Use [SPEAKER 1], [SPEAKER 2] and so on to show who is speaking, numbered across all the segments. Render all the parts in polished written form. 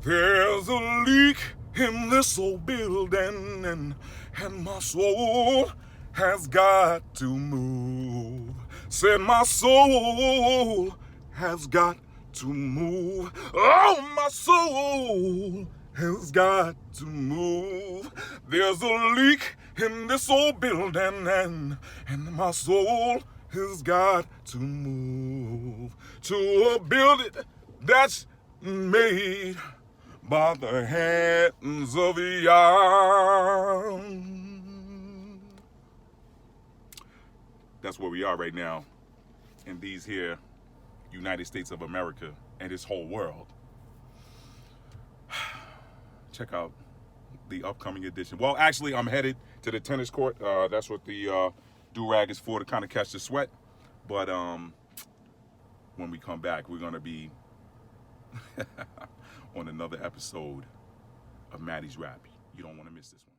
[SPEAKER 1] There's a leak in this old building, and my soul has got to move. Said my soul has got to move. Oh, my soul has got to move. There's a leak in this old building, and my soul has got to move to a building that's made by the hands of Yah. That's where we are right now in these here United States of America and this whole world. Check out the upcoming edition. Well, actually, I'm headed to the tennis court. That's what the do-rag is for, to kind of catch the sweat. But when we come back, we're going to be on another episode of Maddie's Rap. You don't want to miss this one.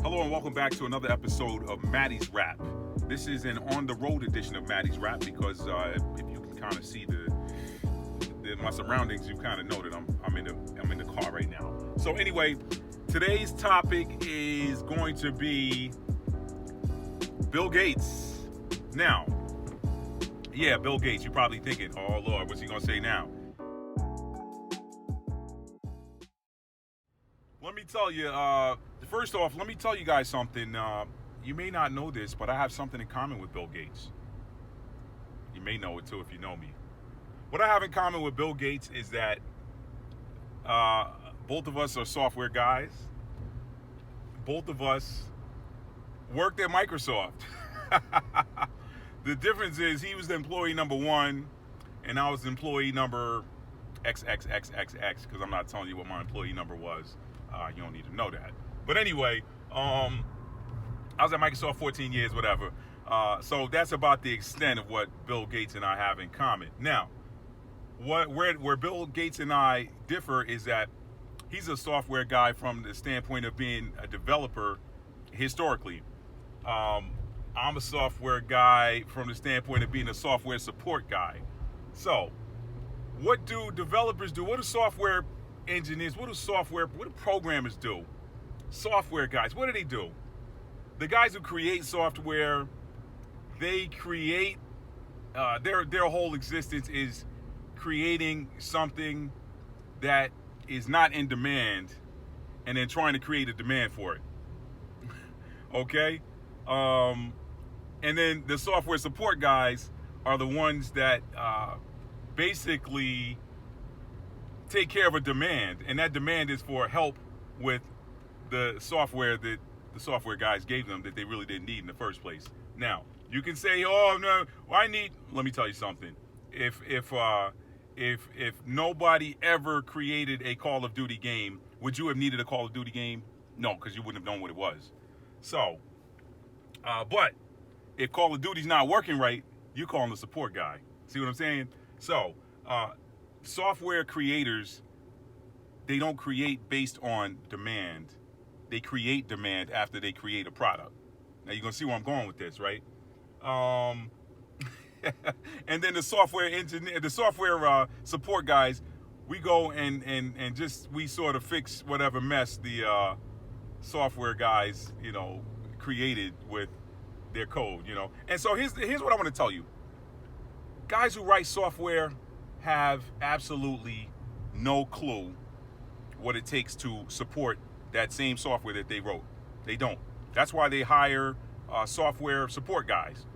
[SPEAKER 1] Hello and welcome back to another episode of Maddie's Rap. This is an on-the-road edition of Maddie's Rap because if you can kind of see my surroundings, you kind of know that I'm in the car right now. So anyway, today's topic is going to be Bill Gates. Now, yeah, Bill Gates. You're probably thinking, oh Lord, what's he gonna say now? Let me tell you. First off, let me tell you guys something. You may not know this, but I have something in common with Bill Gates. You may know it too if you know me. What I have in common with Bill Gates is that both of us are software guys. Both of us worked at Microsoft. The difference is he was the employee number one, and I was employee number XXXXX, because I'm not telling you what my employee number was. You don't need to know that. But anyway, I was at Microsoft 14 years, whatever. So that's about the extent of what Bill Gates and I have in common. Now, where Bill Gates and I differ is that he's a software guy from the standpoint of being a developer historically. I'm a software guy from the standpoint of being a software support guy. So, what do developers do? What do software engineers, what do programmers do? Software guys, what do they do? The guys who create software, they create, their whole existence is creating something that is not in demand and then trying to create a demand for it. Okay? And then the software support guys are the ones that basically take care of a demand, and that demand is for help with the software that the software guys gave them that they really didn't need in the first place. Now, you can say, "Oh no, let me tell you something. If nobody ever created a Call of Duty game, would you have needed a Call of Duty game? No, because you wouldn't have known what it was. So, but if Call of Duty's not working right, you're calling the support guy. See what I'm saying? So, software creators, they don't create based on demand. They create demand after they create a product. Now you're gonna see where I'm going with this, right? And then the software engineer, the software support guys, we go and just we sort of fix whatever mess the software guys, created with their code, And so here's what I want to tell you. Guys who write software have absolutely no clue what it takes to support that same software that they wrote. They don't. That's why they hire software support guys.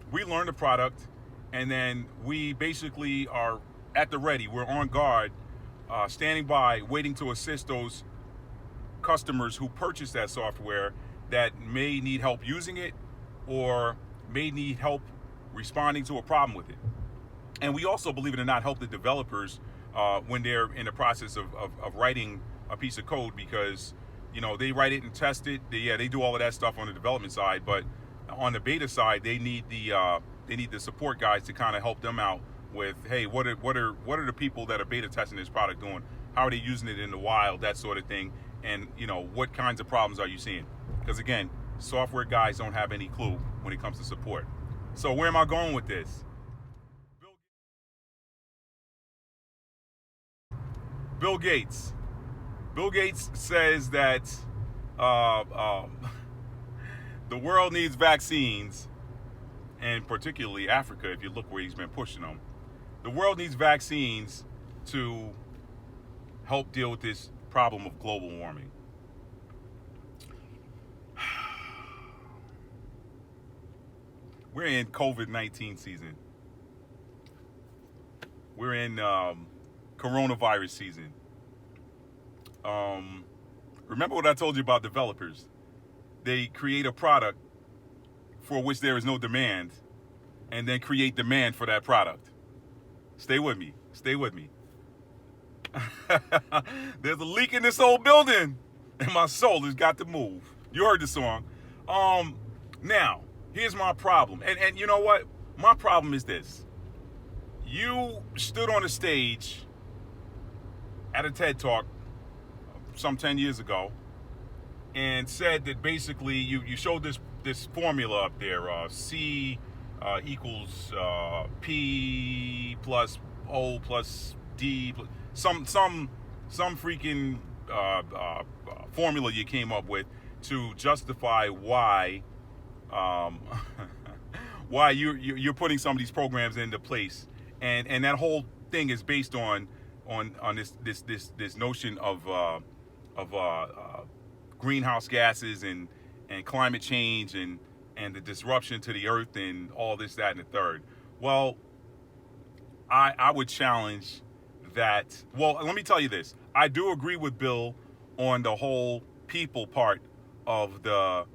[SPEAKER 1] We learn the product, and then we basically are at the ready. We're on guard, standing by, waiting to assist those customers who purchase that software that may need help using it or may need help responding to a problem with it. And we also, believe it or not, help the developers when they're in the process of writing a piece of code, because they write it and test it. They do all of that stuff on the development side, but on the beta side, they need the support guys to kind of help them out with, hey, what are the people that are beta testing this product doing? How are they using it in the wild? That sort of thing. And what kinds of problems are you seeing? Because again, software guys don't have any clue when it comes to support. So where am I going with this? Bill Gates. Bill Gates says that the world needs vaccines, and particularly Africa, if you look where he's been pushing them. The world needs vaccines to help deal with this problem of global warming. We're in COVID-19 season. We're in coronavirus season. Remember what I told you about developers? They create a product for which there is no demand, and then create demand for that product. Stay with me. Stay with me. There's a leak in this old building, and my soul has got to move. You heard the song. Now, here's my problem. And you know what? My problem is this. You stood on a stage at a TED Talk some 10 years ago and said that basically you showed this formula up there, C equals P plus O plus D, some freaking formula you came up with to justify why why you're putting some of these programs into place, and that whole thing is based on this notion of greenhouse gases and climate change and the disruption to the earth and all this, that, and the third. Well, I would challenge that. Well, let me tell you this. I do agree with Bill on the whole people part of the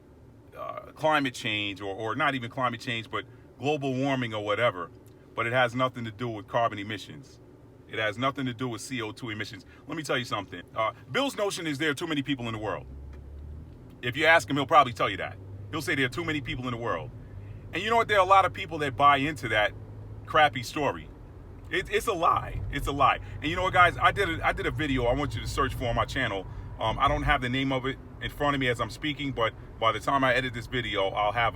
[SPEAKER 1] climate change, or not even climate change, but global warming or whatever. But it has nothing to do with carbon emissions. It has nothing to do with CO2 emissions. Let me tell you something. Bill's notion is there are too many people in the world. If you ask him, he'll probably tell you that. He'll say there are too many people in the world. And you know what? There are a lot of people that buy into that crappy story. It's a lie. It's a lie. And you know what, guys? I did a video I want you to search for on my channel. I don't have the name of it in front of me as I'm speaking, but by the time I edit this video, I'll have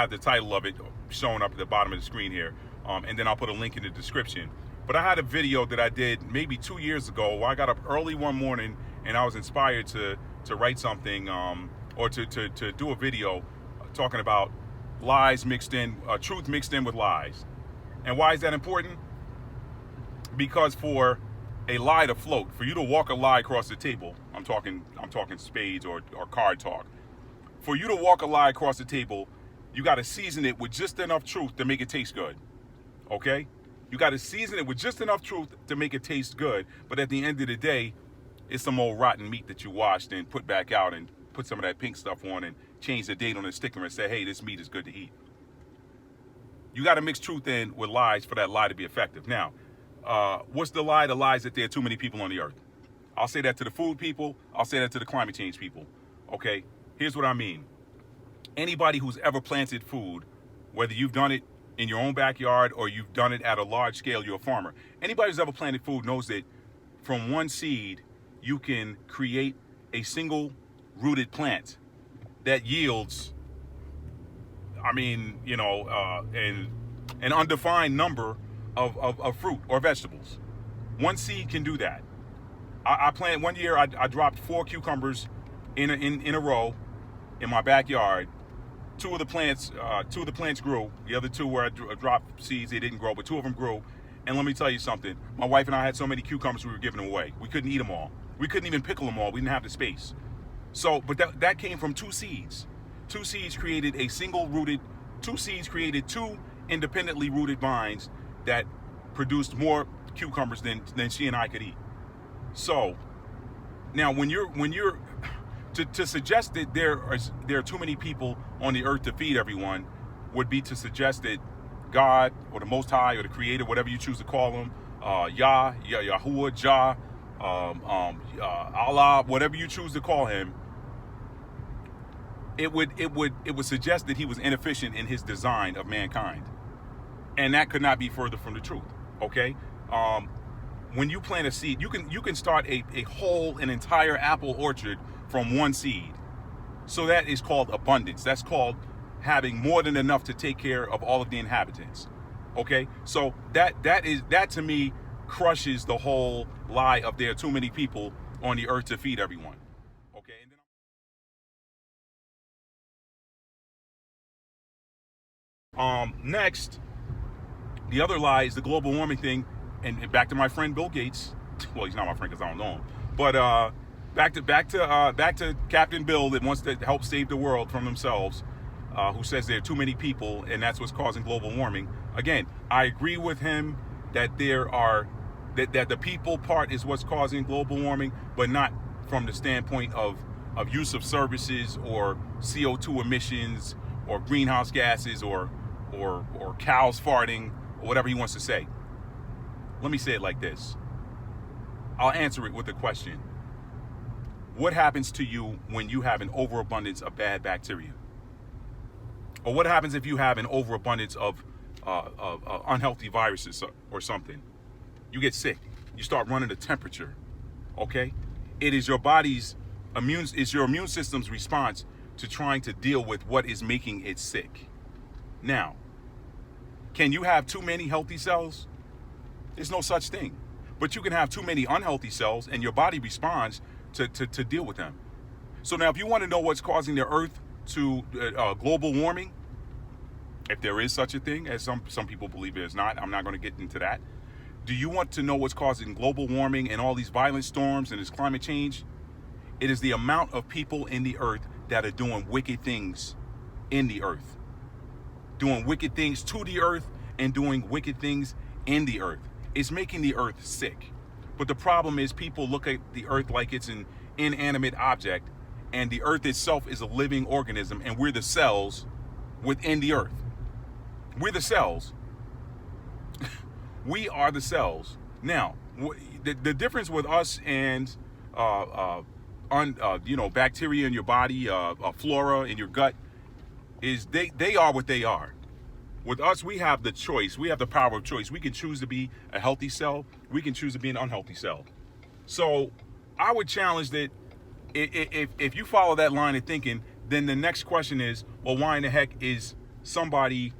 [SPEAKER 1] the title of it showing up at the bottom of the screen here. And then I'll put a link in the description. But I had a video that I did maybe 2 years ago where I got up early one morning and I was inspired to write something or to do a video talking about lies mixed in, truth mixed in with lies. And why is that important? Because for a lie to float, for you to walk a lie across the table, I'm talking spades or card talk. For you to walk a lie across the table, you got to season it with just enough truth to make it taste good. Okay? You got to season it with just enough truth to make it taste good. But at the end of the day, it's some old rotten meat that you washed and put back out and put some of that pink stuff on and change the date on the sticker and say, hey, this meat is good to eat. You got to mix truth in with lies for that lie to be effective. Now, what's the lie? The lie is that there are too many people on the earth. I'll say that to the food people. I'll say that to the climate change people. Okay? Here's what I mean. Anybody who's ever planted food, whether you've done it in your own backyard or you've done it at a large scale, you're a farmer. Anybody who's ever planted food knows that from one seed, you can create a single rooted plant that yields, an undefined number of fruit or vegetables. One seed can do that. I planted one year, I dropped 4 cucumbers in a row in my backyard. Two of the plants grew. The other 2 where I dropped seeds, they didn't grow, but 2 of them grew. And let me tell you something. My wife and I had so many cucumbers we were giving them away. We couldn't eat them all. We couldn't even pickle them all. We didn't have the space. So, but that came from 2 seeds. 2 seeds created 2 seeds created 2 independently rooted vines that produced more cucumbers than she and I could eat. So, now when you're to suggest that there are too many people on the earth to feed everyone would be to suggest that God or the Most High or the Creator, whatever you choose to call him, Yahuwah, Jah, Allah, whatever you choose to call him, it would suggest that he was inefficient in his design of mankind, and that could not be further from the truth. Okay, when you plant a seed, you can start an entire apple orchard from one seed. So that is called abundance. That's called having more than enough to take care of all of the inhabitants. Okay, so that to me crushes the whole lie of there are too many people on the earth to feed everyone. Okay, and then next, the other lie is the global warming thing, and back to my friend Bill Gates. Well, he's not my friend because I don't know him, but back to Captain Bill that wants to help save the world from themselves, who says there are too many people and that's what's causing global warming. Again, I agree with him that that the people part is what's causing global warming, but not from the standpoint of use of services or CO2 emissions or greenhouse gases or cows farting or whatever he wants to say. Let me say it like this. I'll answer it with a question. What happens to you when you have an overabundance of bad bacteria? Or what happens if you have an overabundance of unhealthy viruses or something? You get sick. You start running a temperature. Okay? It is your body's it's your immune system's response to trying to deal with what is making it sick. Now, can you have too many healthy cells? There's no such thing. But you can have too many unhealthy cells and your body responds to deal with them. So now if you want to know what's causing the earth to global warming, if there is such a thing, as some people believe there's not, I'm not going to get into that. Do you want to know what's causing global warming and all these violent storms and this climate change? It is the amount of people in the earth that are doing wicked things in the earth. Doing wicked things to the earth and doing wicked things in the earth. It's making the earth sick. But the problem is people look at the earth like it's an inanimate object, and the earth itself is a living organism, and we're the cells within the earth. We're the cells. We are the cells. Now, the difference with us and bacteria in your body, flora in your gut, is they are what they are. With us, we have the choice. We have the power of choice. We can choose to be a healthy cell. We can choose to be an unhealthy cell. So I would challenge that if you follow that line of thinking, then the next question is, well, why in the heck is somebody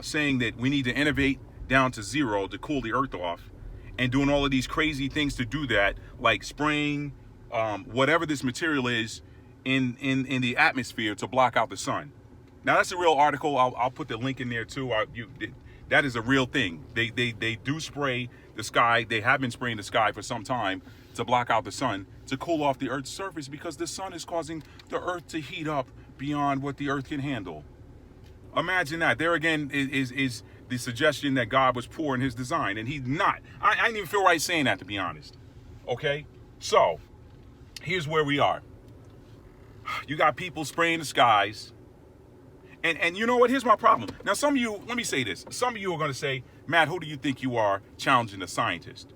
[SPEAKER 1] saying that we need to innovate down to zero to cool the earth off and doing all of these crazy things to do that, like spraying whatever this material is in the atmosphere to block out the sun? Now that's a real article. I'll put the link in there too. That is a real thing. They do spray the sky. They have been spraying the sky for some time to block out the sun, to cool off the earth's surface, because the sun is causing the earth to heat up beyond what the earth can handle. Imagine that. There again is the suggestion that God was poor in his design, and he's not. I didn't even feel right saying that, to be honest. Okay? So, here's where we are. You got people spraying the skies. And you know what? Here's my problem. Now, some of you, let me say this. Some of you are going to say, Matt, who do you think you are challenging a scientist?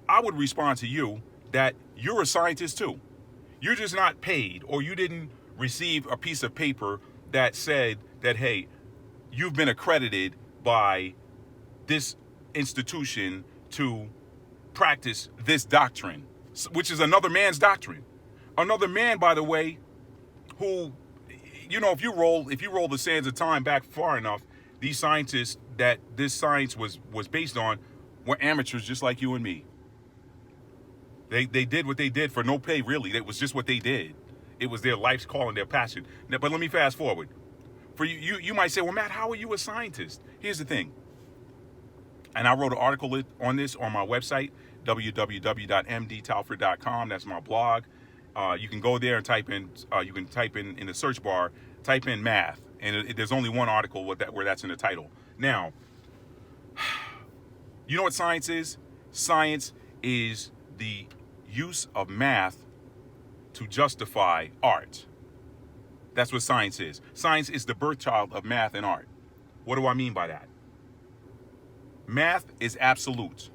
[SPEAKER 1] I would respond to you that you're a scientist too. You're just not paid, or you didn't receive a piece of paper that said that, hey, you've been accredited by this institution to practice this doctrine, which is another man's doctrine. Another man, by the way, who, you know, if you roll the sands of time back far enough, these scientists that this science was based on were amateurs just like you and me. They did what they did for no pay, really. It was just what they did. It was their life's calling, their passion. Now, but let me fast forward. For you might say, well, Matt, how are you a scientist? Here's the thing. And I wrote an article on this on my website, www.mdtalford.com. That's my blog. You can go there and type in the search bar, type in math, and there's only one article where that's in the title. Now, you know what science is? Science is the use of math to justify art. That's what science is. Science is the birth child of math and art. What do I mean by that? Math is absolute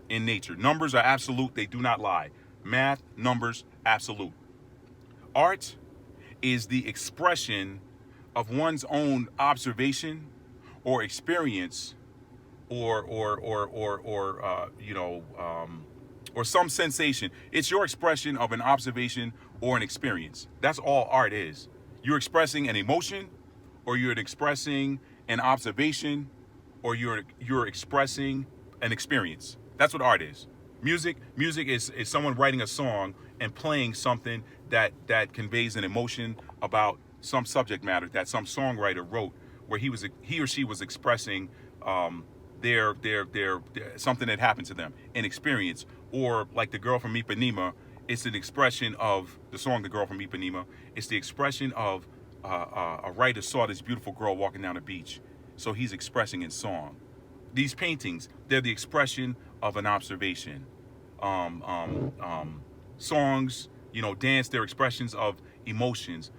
[SPEAKER 1] in nature. Numbers are absolute. They do not lie. Math, numbers, absolute. Art is the expression of one's own observation or experience or some sensation. It's your expression of an observation or an experience. That's all art is. You're expressing an emotion, or you're expressing an observation, or you're expressing an experience. That's what art is. Music is someone writing a song and playing something that conveys an emotion about some subject matter that some songwriter wrote, where he or she was expressing their something that happened to them, an experience, or like the girl from Ipanema. It's an expression of the song "The Girl from Ipanema." It's the expression of a writer saw this beautiful girl walking down the beach, so he's expressing in song. These paintings, they're the expression of an observation. Songs, dance, they're expressions of emotions.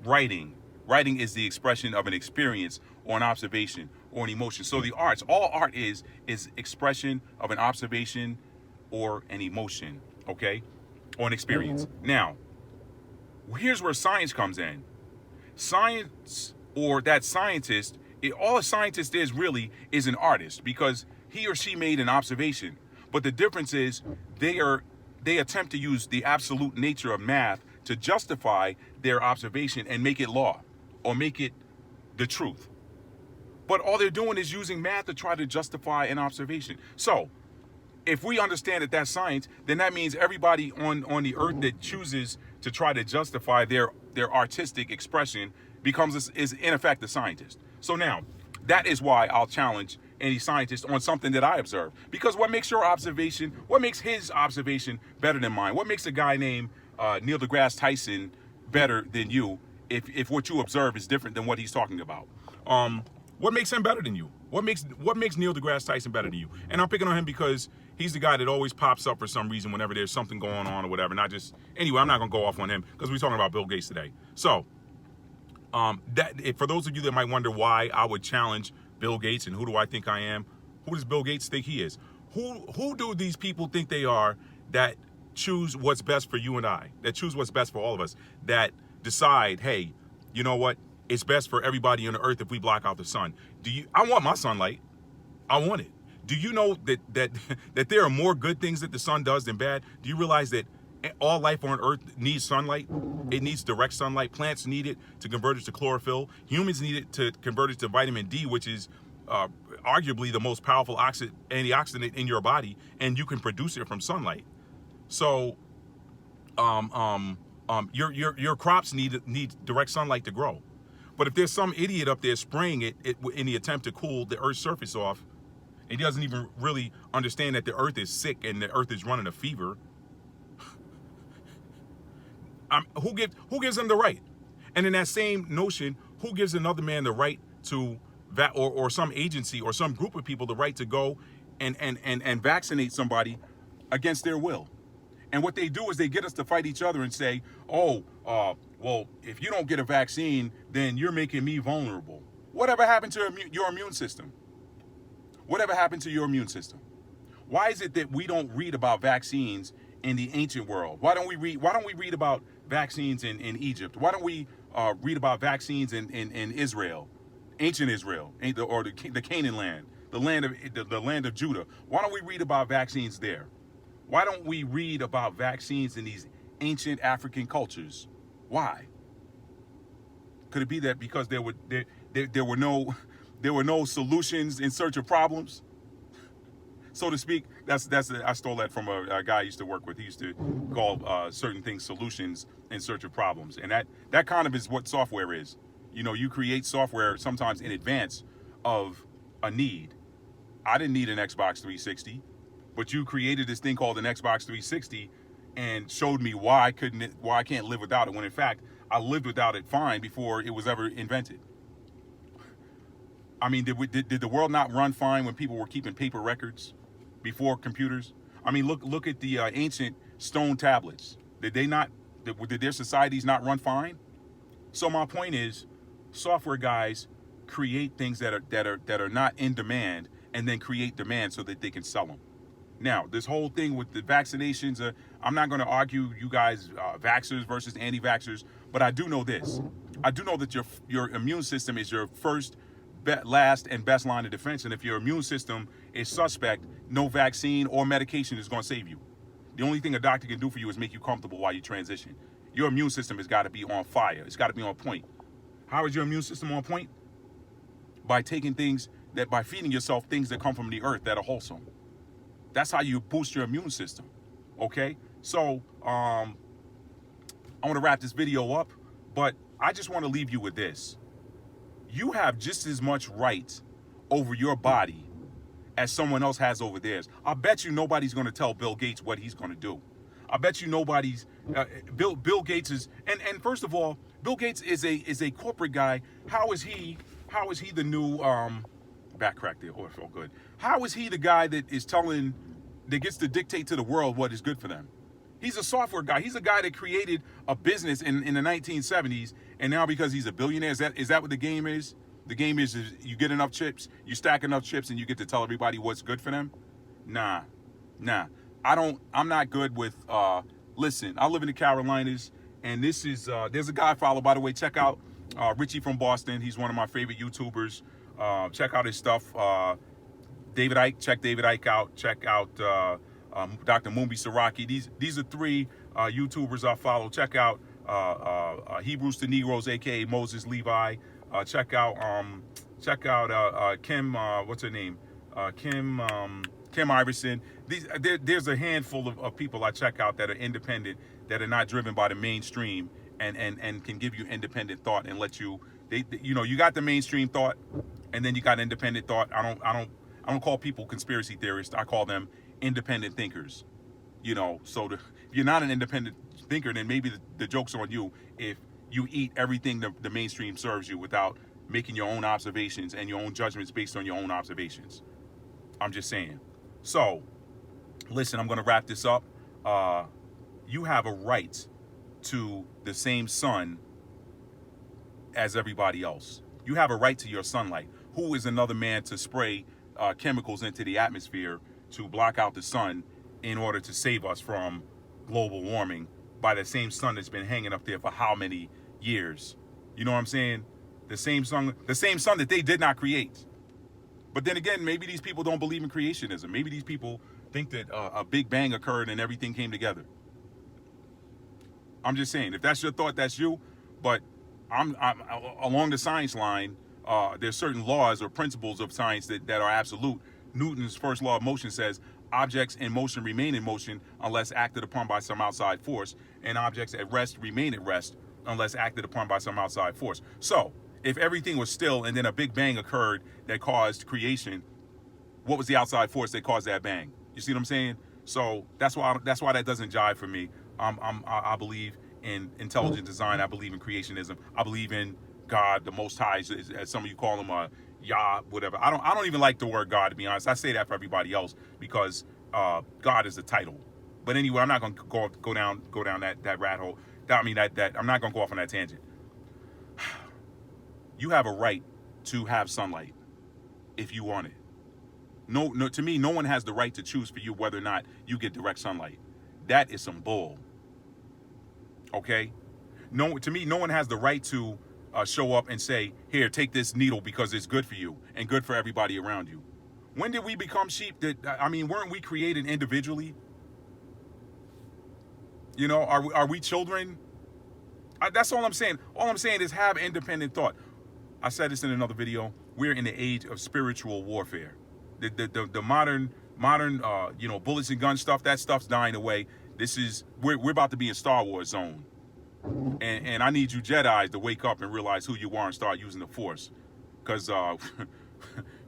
[SPEAKER 1] Writing is the expression of an experience or an observation or an emotion. So the arts, all art is expression of an observation or an emotion, okay, or an experience. Now, here's where science comes in. Science, or that scientist, all a scientist is really is an artist, because he or she made an observation. But the difference is they attempt to use the absolute nature of math to justify their observation and make it law or make it the truth. But all they're doing is using math to try to justify an observation. So if we understand that that's science, then that means everybody on the earth that chooses to try to justify their artistic expression is in effect a scientist. So now, that is why I'll challenge any scientist on something that I observe. Because what makes his observation better than mine? What makes a guy named Neil deGrasse Tyson better than you if what you observe is different than what he's talking about? What makes him better than you? What makes Neil deGrasse Tyson better than you? And I'm picking on him because he's the guy that always pops up for some reason whenever there's something going on or whatever. Anyway, I'm not gonna go off on him because we're talking about Bill Gates today. So for those of you that might wonder why I would challenge Bill Gates and who do I think I am, who does Bill Gates think he is? Who do these people think they are that choose what's best for you and I, that choose what's best for all of us, that decide, hey, you know what? It's best for everybody on the earth if we block out the sun. I want my sunlight. I want it. Do you know that there are more good things that the sun does than bad? Do you realize that all life on earth needs sunlight? It needs direct sunlight. Plants need it to convert it to chlorophyll. Humans need it to convert it to vitamin D, which is arguably the most powerful antioxidant in your body, and you can produce it from sunlight. So your crops need direct sunlight to grow. But if there's some idiot up there spraying it in the attempt to cool the Earth's surface off, and he doesn't even really understand that the Earth is sick and the Earth is running a fever, who gives them the right? And in that same notion, who gives another man the right to or some agency or some group of people the right to go and vaccinate somebody against their will? And what they do is they get us to fight each other and say, well, if you don't get a vaccine, then you're making me vulnerable. Whatever happened to your immune system? Whatever happened to your immune system? Why is it that we don't read about vaccines in the ancient world? Why don't we read about vaccines in Egypt? Why don't we read about vaccines in Israel, ancient Israel, or the Canaan land, the land of Judah? Why don't we read about vaccines there? Why don't we read about vaccines in these ancient African cultures? Why? Could it be that because there were no solutions in search of problems, so to speak? I stole that from a guy I used to work with. He used to call certain things solutions in search of problems, and that kind of is what software is. You create software sometimes in advance of a need. I didn't need an Xbox 360, but you created this thing called an Xbox 360 and showed me why I can't live without it, when in fact I lived without it fine before it was ever invented. I mean, did the world not run fine when people were keeping paper records before computers? I mean, look at the ancient stone tablets. Did their societies not run fine? So my point is, software guys create things that are not in demand and then create demand so that they can sell them. Now, this whole thing with the vaccinations, I'm not going to argue you guys, vaxxers versus anti-vaxxers, but I do know this. I do know that your immune system is your first, last, and best line of defense. And if your immune system is suspect, no vaccine or medication is going to save you. The only thing a doctor can do for you is make you comfortable while you transition. Your immune system has got to be on fire. It's got to be on point. How is your immune system on point? By feeding yourself things that come from the earth that are wholesome. That's how you boost your immune system. Okay? So, I want to wrap this video up, but I just want to leave you with this. You have just as much right over your body as someone else has over theirs. I bet you nobody's going to tell Bill Gates what he's going to do. I bet you nobody's Bill Gates is and first of all, Bill Gates is a corporate guy. How is he the new back crack there? Oh, it felt good. How is he the guy that gets to dictate to the world what is good for them? He's a software guy. He's a guy that created a business in the 1970s, and now because he's a billionaire, is that what the game is? The game is you get enough chips, you stack enough chips, and you get to tell everybody what's good for them? Nah. I'm not good with, listen, I live in the Carolinas, and this is, there's a guy I follow, by the way. Check out Richie from Boston. He's one of my favorite YouTubers. Check out his stuff. David Icke, check David Icke out. Check out Dr. Mumbi Saraki. These are three YouTubers I follow. Check out Hebrews to Negroes, aka Moses Levi. Check out Kim. What's her name? Kim Iverson. There's a handful of people I check out that are independent, that are not driven by the mainstream, and can give you independent thought and let you. You got the mainstream thought, and then you got independent thought. I don't call people conspiracy theorists. I call them independent thinkers. So if you're not an independent thinker, then maybe the joke's on you if you eat everything the mainstream serves you without making your own observations and your own judgments based on your own observations. I'm just saying. So, listen, I'm going to wrap this up. You have a right to the same sun as everybody else. You have a right to your sunlight. Who is another man to spray chemicals into the atmosphere to block out the sun in order to save us from global warming by the same sun that's been hanging up there for how many years? You know what I'm saying? The same sun that they did not create. But then again, maybe these people don't believe in creationism. Maybe these people think that a big bang occurred and everything came together. I'm just saying, if that's your thought, that's you. But I'm along the science line. There's certain laws or principles of science that are absolute. Newton's first law of motion says objects in motion remain in motion unless acted upon by some outside force, and objects at rest remain at rest unless acted upon by some outside force. So, if everything was still and then a big bang occurred that caused creation, what was the outside force that caused that bang? You see what I'm saying? So that's why that doesn't jive for me. I believe in intelligent design. I believe in creationism. I believe in God, the Most High, as some of you call him, Yah, whatever. I don't even like the word God, to be honest. I say that for everybody else because God is the title. But anyway, I'm not going to go down that rat hole. I'm not going to go off on that tangent. You have a right to have sunlight if you want it. No, to me, no one has the right to choose for you whether or not you get direct sunlight. That is some bull. Okay? To me, no one has the right to show up and say, here, take this needle because it's good for you and good for everybody around you. When did we become sheep? Weren't we created individually? Are we children? That's all I'm saying. All I'm saying is have independent thought. I said this in another video. We're in the age of spiritual warfare. The modern bullets and gun stuff, that stuff's dying away. We're about to be in Star Wars zone. And I need you Jedis to wake up and realize who you are and start using the Force. Because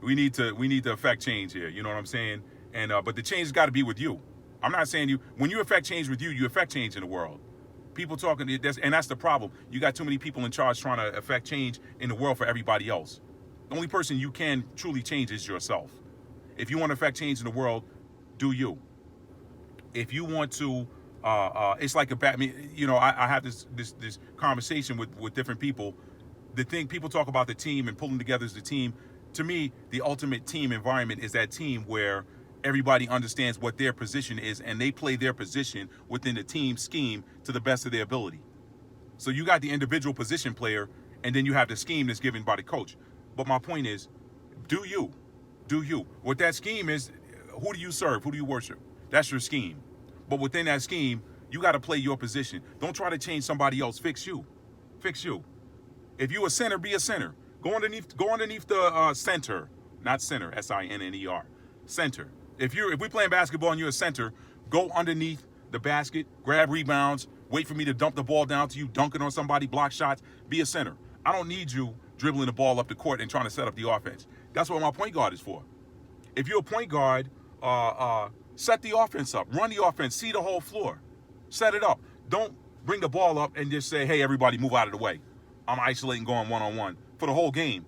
[SPEAKER 1] we need to affect change here. You know what I'm saying? And but the change has got to be with you. I'm not saying when you affect change with you affect change in the world. People talking, and that's the problem. You got too many people in charge trying to affect change in the world for everybody else. The only person you can truly change is yourself. If you want to affect change in the world, do you. If you want to, it's like I have this conversation with different people. The thing people talk about the team and pulling together as the team. To me, the ultimate team environment is that team where everybody understands what their position is and they play their position within the team scheme to the best of their ability. So you got the individual position player and then you have the scheme that's given by the coach. But my point is, do you. What that scheme is, who do you serve? Who do you worship? That's your scheme. But within that scheme, you got to play your position. Don't try to change somebody else. Fix you. If you a center, be a center. Go underneath the center. Not center, S-I-N-N-E-R. Center. If we playing basketball and you're a center, go underneath the basket, grab rebounds, wait for me to dump the ball down to you, dunk it on somebody, block shots, be a center. I don't need you dribbling the ball up the court and trying to set up the offense. That's what my point guard is for. If you're a point guard, set the offense up, run the offense, see the whole floor, set it up. Don't bring the ball up and just say, hey, everybody move out of the way. I'm isolating going one-on-one for the whole game.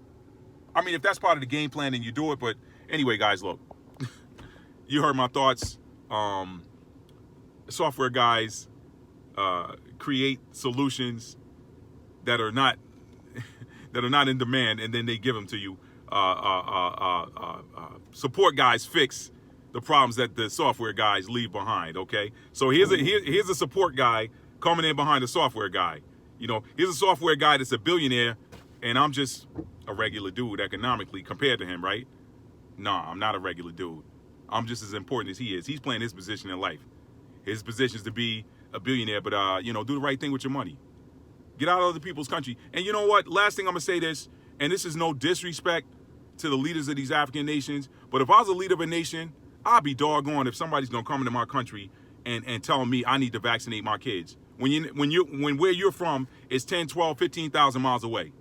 [SPEAKER 1] I mean, if that's part of the game plan, then you do it. But anyway, guys, look, you heard my thoughts. Software guys create solutions that are not in demand, and then they give them to you. Support guys fix the problems that the software guys leave behind. Okay, so here's a support guy coming in behind the software guy. You know, here's a software guy that's a billionaire, and I'm just a regular dude economically compared to him, right? Nah, I'm not a regular dude. I'm just as important as he is. He's playing his position in life. His position is to be a billionaire, but do the right thing with your money. Get out of other people's country. And you know what? Last thing I'm gonna say this, and this is no disrespect to the leaders of these African nations, but if I was a leader of a nation, I'd be doggone if somebody's gonna come into my country and tell me I need to vaccinate my kids. When where you're from is 10, 12, 15,000 miles away.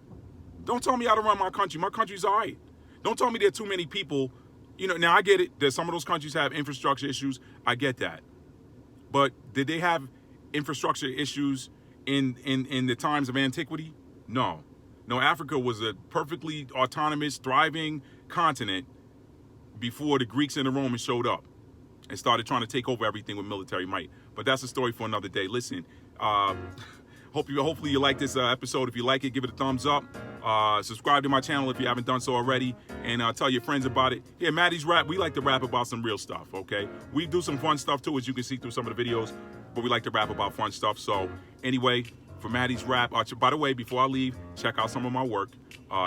[SPEAKER 1] Don't tell me how to run my country. My country's all right. Don't tell me there are too many people. You know, now I get it that some of those countries have infrastructure issues. I get that. But did they have infrastructure issues in the times of antiquity? No. No, Africa was a perfectly autonomous, thriving continent before the Greeks and the Romans showed up and started trying to take over everything with military might. But that's a story for another day. Listen, hopefully you like this episode. If you like it, give it a thumbs up. Subscribe to my channel if you haven't done so already, and tell your friends about it. Yeah, Maddie's Rap, we like to rap about some real stuff, okay? We do some fun stuff too, as you can see through some of the videos, but we like to rap about fun stuff. So anyway, for Maddie's Rap, by the way, before I leave, check out some of my work.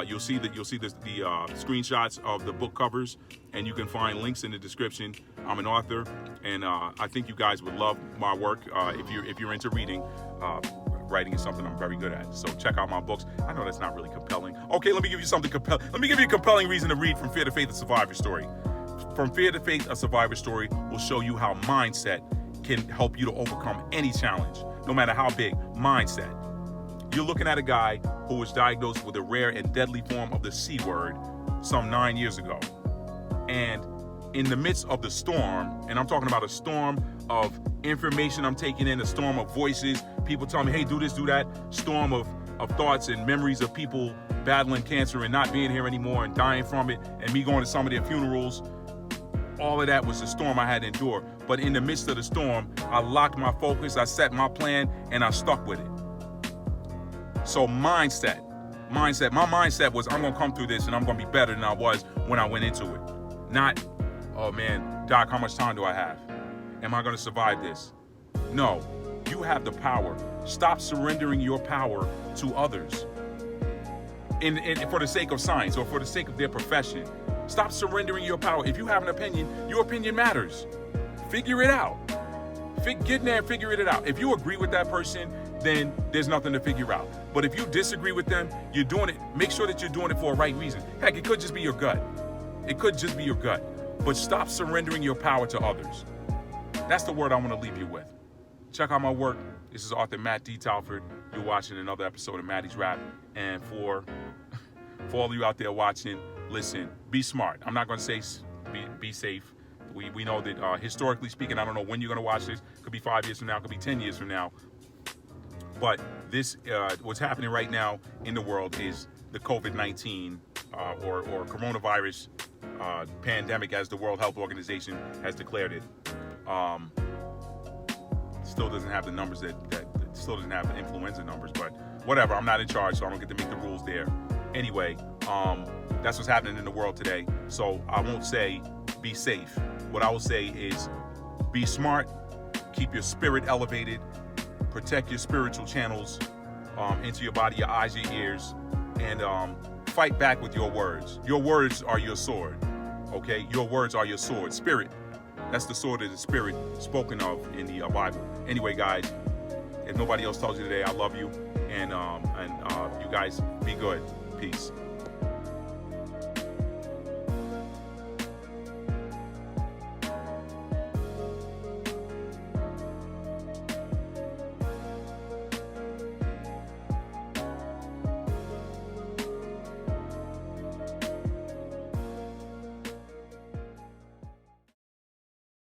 [SPEAKER 1] You'll see the screenshots of the book covers, and you can find links in the description. I'm an author, and I think you guys would love my work if you're into reading. Writing is something I'm very good at. So check out my books. I know that's not really compelling. Okay, let me give you something compelling. Let me give you a compelling reason to read From Fear to Faith, A Survivor Story. From Fear to Faith, A Survivor Story will show you how mindset can help you to overcome any challenge, no matter how big. Mindset. You're looking at a guy who was diagnosed with a rare and deadly form of the C word some 9 years ago. And in the midst of the storm, and I'm talking about a storm of information I'm taking in, a storm of voices, people telling me, hey, do this, do that, storm of thoughts and memories of people battling cancer and not being here anymore and dying from it, and me going to some of their funerals. All of that was the storm I had to endure. But in the midst of the storm, I locked my focus, I set my plan, and I stuck with it. So mindset. My mindset was, I'm gonna come through this and I'm gonna be better than I was when I went into it. Not, oh man, Doc, how much time do I have? Am I gonna survive this? No, you have the power. Stop surrendering your power to others. For the sake of science or for the sake of their profession. Stop surrendering your power. If you have an opinion, your opinion matters. Figure it out. Get in there and figure it out. If you agree with that person, then there's nothing to figure out. But if you disagree with them, you're doing it, make sure that you're doing it for a right reason. Heck, it could just be your gut. It could just be your gut. But stop surrendering your power to others. That's the word I want to leave you with. Check out my work. This is author Matt D. Talford. You're watching another episode of Maddie's Rap. And for all of you out there watching, listen, be smart. I'm not going to say be safe. We know that historically speaking, I don't know when you're going to watch this. It could be 5 years from now. It could be 10 years from now. But this, what's happening right now in the world is the COVID-19 or coronavirus pandemic, as the World Health Organization has declared it. Still doesn't have the numbers that still doesn't have the influenza numbers, but whatever. I'm not in charge, so I don't get to make the rules there. Anyway, that's what's happening in the world today. So I won't say be safe. What I will say is be smart, keep your spirit elevated, protect your spiritual channels into your body, your eyes, your ears, and fight back with your words. Your words are your sword, okay? Your words are your sword. Spirit, that's the sword of the spirit spoken of in the Bible. Anyway, guys, if nobody else tells you today, I love you, and you guys be good. Peace.